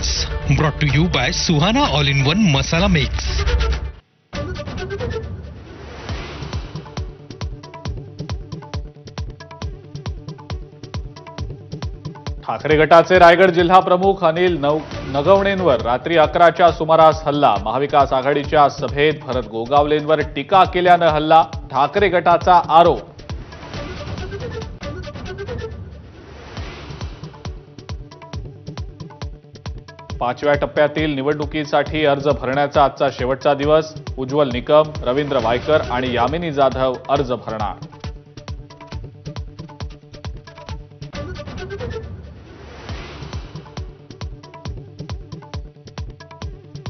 Headlines brought to you by Suhana All-in-One Masala Mix. Thackeray गटाचे रायगड जिल्हा प्रमुख अनिल नगवणेंवर रात्री 11च्या सुमारास हल्ला। महाविकास आघाडीच्या सभेत भरत गोगावलेंवर टीका केल्यानं हल्ला, ठाकरे गटाचा आरोप। पाचव्या टप्प्यातील निवडणुकीसाठी अर्ज भरण्याचा आजचा शेवटचा दिवस। उज्ज्वल निकम, रवींद्र वायकर आणि यामिनी जाधव अर्ज भरणार।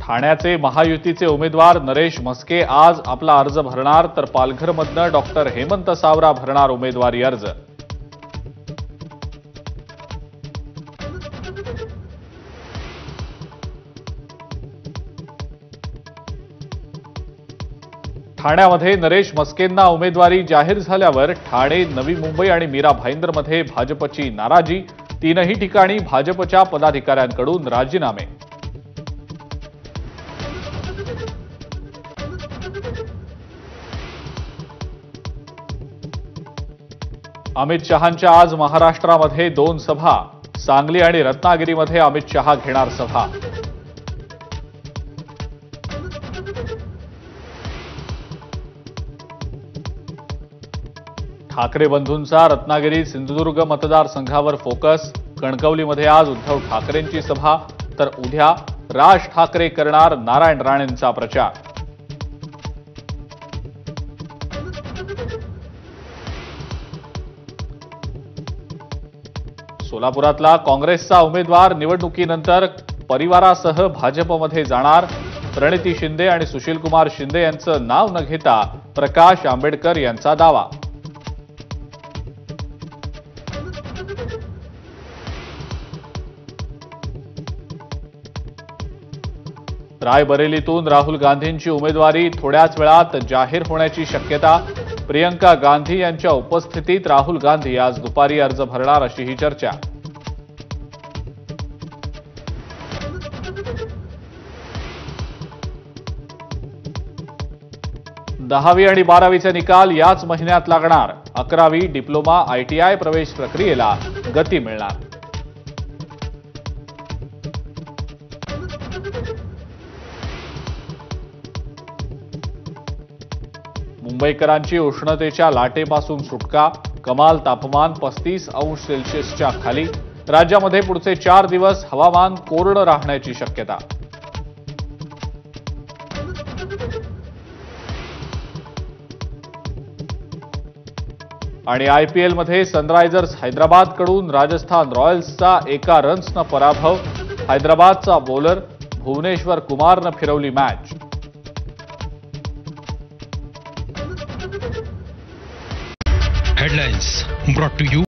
ठाण्याचे महायुतीचे उमेदवार नरेश म्हस्के आज आपला अर्ज भरणार, तर पालघरमधनं डॉक्टर हेमंत सावरा भरणार उमेदवारी अर्ज। ठाण्यामध्ये नरेश म्हस्केंना उमेदवारी जाहीर झाल्यावर ठाणे, नवी मुंबई आणि मीरा भाईंदरमध्ये भाजपची नाराजी। तीनही ठिकाणी भाजपच्या पदाधिकाऱ्यांकडून राजीनामे। अमित शहांच्या आज महाराष्ट्रामध्ये 2 सभा। सांगली आणि रत्नागिरीमध्ये अमित शहा घेणार सभा। ठाकरे बंधूंचा रत्नागिरी सिंधुदुर्ग मतदारसंघावर फोकस। कणकवलीमध्ये आज उद्धव ठाकरेंची सभा, तर उद्या राज ठाकरे करणार नारायण राणेंचा प्रचार। सोलापुरातला काँग्रेसचा उमेदवार निवडणुकीनंतर परिवारासह भाजपमध्ये जाणार। प्रणिती शिंदे आणि सुशीलकुमार शिंदे यांचं नाव न घेता प्रकाश आंबेडकर यांचा दावा। रायबरेलीतून राहुल गांधींची उमेदवारी थोड्याच वेळात जाहीर होण्याची शक्यता। प्रियंका गांधी यांच्या उपस्थितीत राहुल गांधी आज दुपारी अर्ज भरणार अशी ही चर्चा। दहावी आणि 12वीचे निकाल याच महिन्यात लागणार। 11वी, डिप्लोमा, ITI प्रवेश प्रक्रियेला गती मिळणार। मुंबईकरांची उष्णतेच्या लाटेपासून सुटका। कमाल तापमान 35 अंश सेल्सिअसच्या खाली। राज्यामध्ये पुढचे 4 दिवस हवामान कोरडं राहण्याची शक्यता। आणि IPL मध्ये सनरायझर्स हैदराबादकडून राजस्थान रॉयल्सचा एका रन्सनं पराभव। हैदराबादचा बॉलर भुवनेश्वर कुमारनं फिरवली match. Headlines brought to you